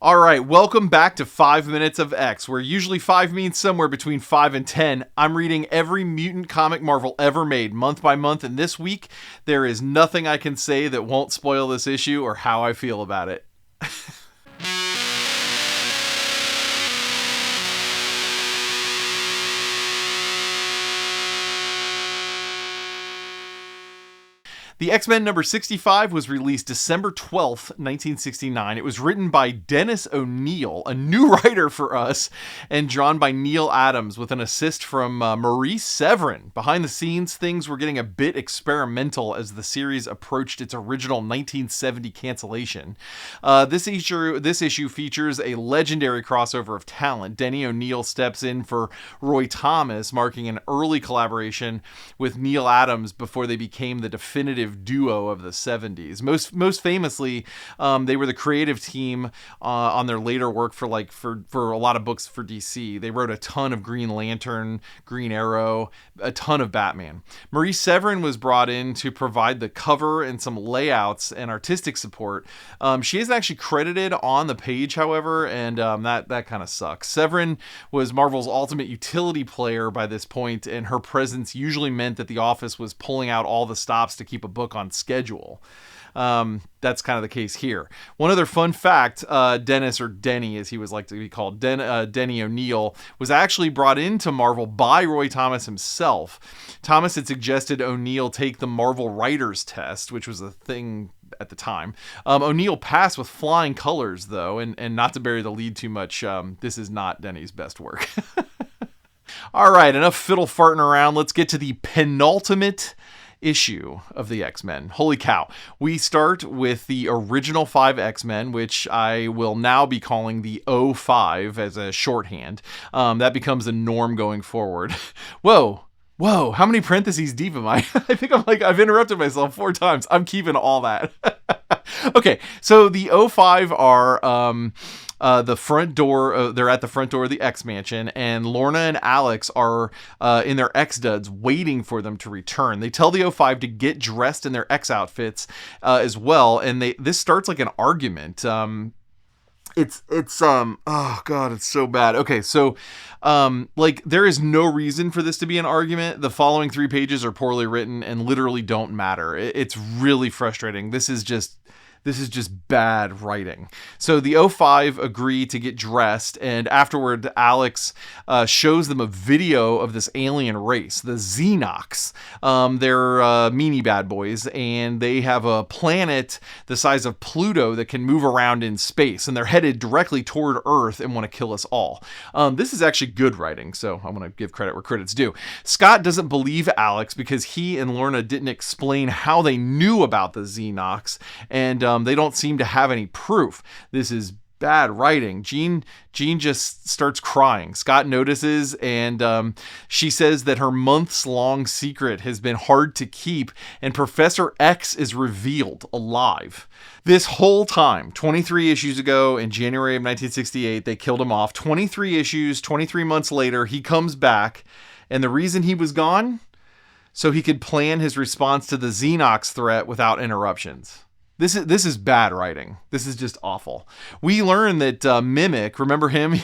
All right, welcome back to 5 Minutes of X, where usually 5 means somewhere between 5 and 10. I'm reading every mutant comic Marvel ever made, month by month, and this week, there is nothing I can say that won't spoil this issue or how I feel about it. The X-Men number 65 was released December 12th, 1969. It was written by Denny O'Neil, a new writer for us, and drawn by Neal Adams with an assist from Maurice Severin. Behind the scenes, things were getting a bit experimental as the series approached its original 1970 cancellation. This issue features a legendary crossover of talent. Denny O'Neil steps in for Roy Thomas, marking an early collaboration with Neal Adams before they became the definitive duo of the 70s. Most famously, they were the creative team on their later work for a lot of books for DC. They wrote a ton of Green Lantern, Green Arrow, a ton of Batman. Maurice Severin was brought in to provide the cover and some layouts and artistic support. She isn't actually credited on the page, however, and that kind of sucks. Severin was Marvel's ultimate utility player by this point, and her presence usually meant that the office was pulling out all the stops to keep a book on schedule. That's kind of the case here. One other fun fact, Dennis, or Denny as he was like to be called, Denny O'Neil, was actually brought into Marvel by Roy Thomas himself. Thomas had suggested O'Neil take the Marvel Writers Test, which was a thing at the time. O'Neil passed with flying colors, though, and not to bury the lead too much, this is not Denny's best work. All right, enough fiddle farting around. Let's get to the penultimate issue of the X-Men. Holy cow. We start with the original 5 X-Men, which I will now be calling the 05 as a shorthand. That becomes the norm going forward. Whoa, how many parentheses deep am I? I think I've interrupted myself 4 times. I'm keeping all that. Okay, so the 05 are the front door. They're at the front door of the X Mansion, and Lorna and Alex are in their X duds waiting for them to return. They tell the 05 to get dressed in their X outfits as well, and this starts like an argument. Oh god, it's so bad. Okay, so there is no reason for this to be an argument. The following 3 pages are poorly written and literally don't matter. It's really frustrating. This is just bad writing. So the 05 agree to get dressed, and afterward, Alex shows them a video of this alien race, the Xenox. They're meanie bad boys, and they have a planet the size of Pluto that can move around in space, and they're headed directly toward Earth and want to kill us all. This is actually good writing, so I'm going to give credit where credit's due. Scott doesn't believe Alex because he and Lorna didn't explain how they knew about the Xenox, and they don't seem to have any proof. This is bad writing. Jean just starts crying. Scott notices, and she says that her months-long secret has been hard to keep, and Professor X is revealed alive. This whole time, 23 issues ago in January of 1968, they killed him off. 23 issues, 23 months later, he comes back, and the reason he was gone? So he could plan his response to the Xenox threat without interruptions. This is bad writing. This is just awful. We learn that Mimic, remember him?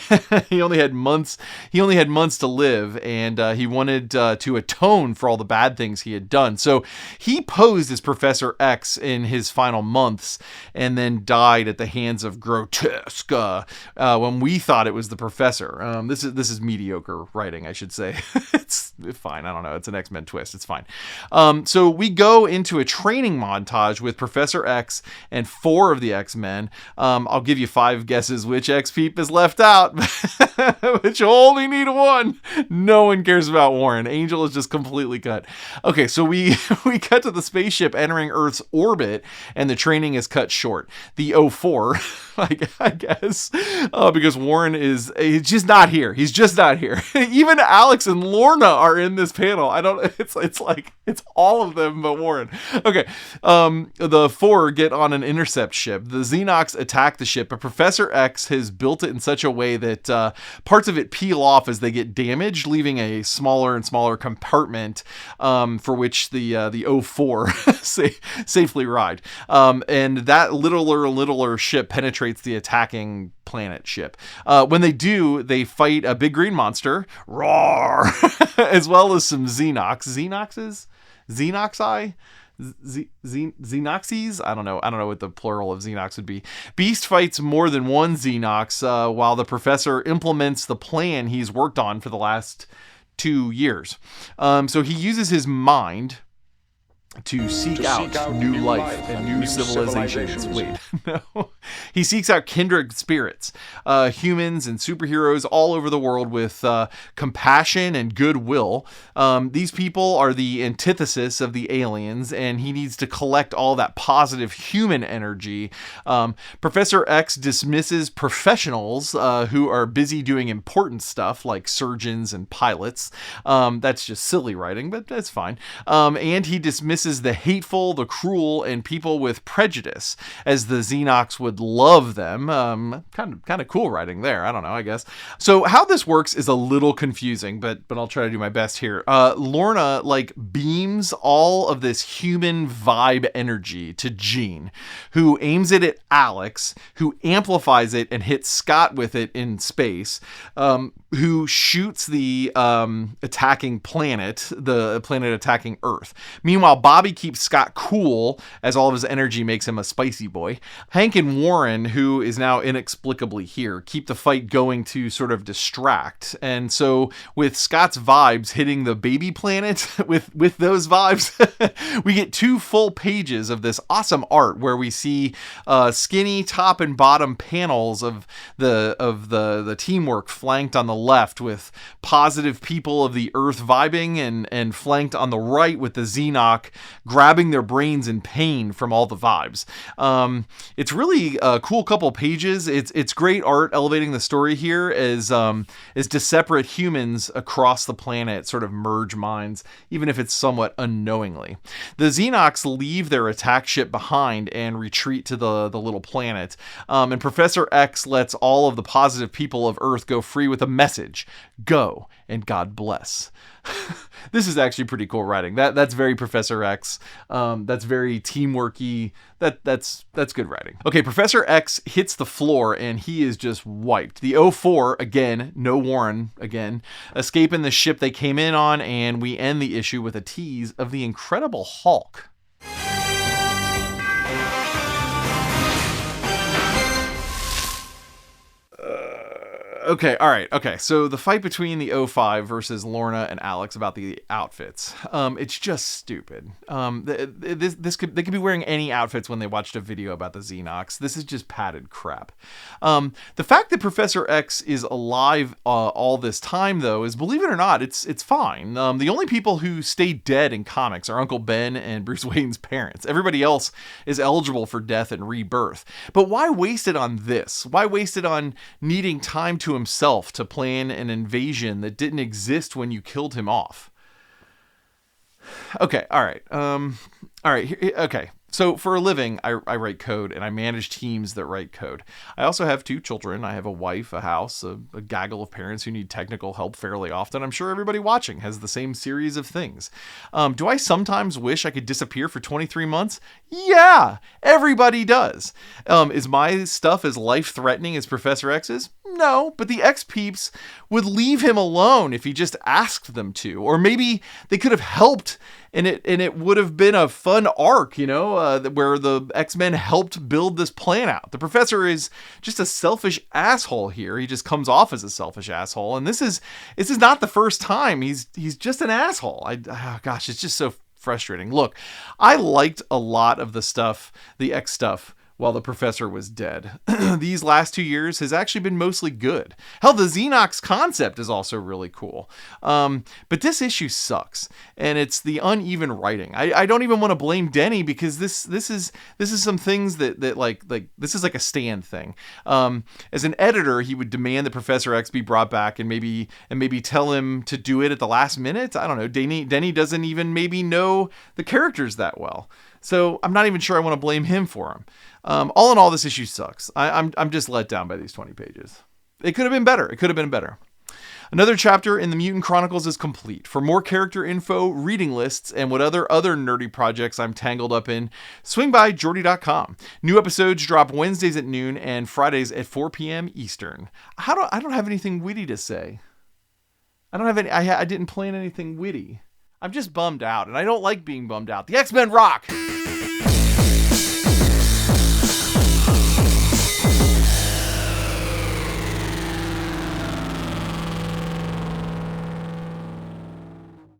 he only had months to live, and he wanted to atone for all the bad things he had done. So he posed as Professor X in his final months, and then died at the hands of Grotesque when we thought it was the Professor. This is mediocre writing, I should say. It's fine. I don't know. It's an X-Men twist. It's fine. So we go into a training montage with Professor X and 4 of the X-Men. I'll give you 5 guesses which X-Peep is left out, but you only need 1. No one cares about Warren. Angel is just completely cut. Okay, so we cut to the spaceship entering Earth's orbit, and the training is cut short. The 04, I guess, because Warren he's just not here. He's just not here. Even Alex and Lorna are in this panel. It's all of them but Warren. Okay, the 4 4 get on an intercept ship. The Xenox attack the ship, but Professor X has built it in such a way that parts of it peel off as they get damaged, leaving a smaller and smaller compartment for which the O4 safely ride. And that littler and littler ship penetrates the attacking planet ship. When they do, they fight a big green monster, roar, as well as some Xenoxes? Xenoxi? Xenoxes? I don't know what the plural of Xenox would be. Beast fights more than one Xenox while the professor implements the plan he's worked on for the last 2 years. So he uses his mind to seek out new life and new civilizations. Wait, no. He seeks out kindred spirits, humans and superheroes all over the world with compassion and goodwill. These people are the antithesis of the aliens, and he needs to collect all that positive human energy. Professor X dismisses professionals who are busy doing important stuff like surgeons and pilots. That's just silly writing, but that's fine. And he dismisses the hateful, the cruel, and people with prejudice, as the Xenox would love them. Kind of cool writing there. I don't know, I guess. So how this works is a little confusing, but I'll try to do my best here. Lorna beams all of this human vibe energy to Jean, who aims it at Alex, who amplifies it and hits Scott with it in space, who shoots the attacking planet, the planet attacking Earth. Meanwhile, Bobby keeps Scott cool as all of his energy makes him a spicy boy. Hank and Warren, who is now inexplicably here, keep the fight going to sort of distract. And so with Scott's vibes hitting the baby planet with those vibes, we get 2 full pages of this awesome art where we see skinny top and bottom panels of the teamwork flanked on the left with positive people of the Earth vibing and flanked on the right with the Xenoc grabbing their brains in pain from all the vibes. It's really a cool couple pages. It's great art elevating the story here as to separate humans across the planet sort of merge minds, even if it's somewhat unknowingly. The Xenox leave their attack ship behind and retreat to the little planet. And Professor X lets all of the positive people of Earth go free with a message: go and God bless. This is actually pretty cool writing. That's very Professor X. That's very teamworky. That's good writing. Okay, Professor X hits the floor and he is just wiped. The O4, again, no Warren again, escape in the ship they came in on, and we end the issue with a tease of the Incredible Hulk. Okay, all right. Okay, so the fight between the O5 versus Lorna and Alex about the outfits. It's just stupid. They could be wearing any outfits when they watched a video about the Xenox. This is just padded crap. The fact that Professor X is alive all this time, though, is, believe it or not, it's fine. The only people who stay dead in comics are Uncle Ben and Bruce Wayne's parents. Everybody else is eligible for death and rebirth. But why waste it on this? Why waste it on needing time to himself to plan an invasion that didn't exist when you killed him off? Okay, all right. Okay. So for a living, I write code, and I manage teams that write code. I also have 2 children. I have a wife, a house, a gaggle of parents who need technical help fairly often. I'm sure everybody watching has the same series of things. Do I sometimes wish I could disappear for 23 months? Yeah, everybody does. Is my stuff as life-threatening as Professor X's? No, but the X-Peeps would leave him alone if he just asked them to. Or maybe they could have helped, and it would have been a fun arc, where the X-Men helped build this plan out. The professor is just a selfish asshole here. He just comes off as a selfish asshole, and this is not the first time. He's just an asshole. Gosh, it's just so frustrating. Look, I liked a lot of the stuff, the X stuff, while the professor was dead. These last 2 years has actually been mostly good. Hell, the Xenox concept is also really cool. But this issue sucks, and it's the uneven writing. I don't even want to blame Denny, because this is some things that this is like a stand thing. As an editor, he would demand that Professor X be brought back and maybe tell him to do it at the last minute. I don't know. Denny doesn't even maybe know the characters that well. So I'm not even sure I want to blame him for him. All in all, this issue sucks. I'm just let down by these 20 pages. It could have been better. It could have been better. Another chapter in the Mutant Chronicles is complete. For more character info, reading lists, and what other nerdy projects I'm tangled up in, swing by Jordy.com. New episodes drop Wednesdays at noon and Fridays at 4 p.m. Eastern. I don't have anything witty to say. I don't have any. I didn't plan anything witty. I'm just bummed out, and I don't like being bummed out. The X-Men rock!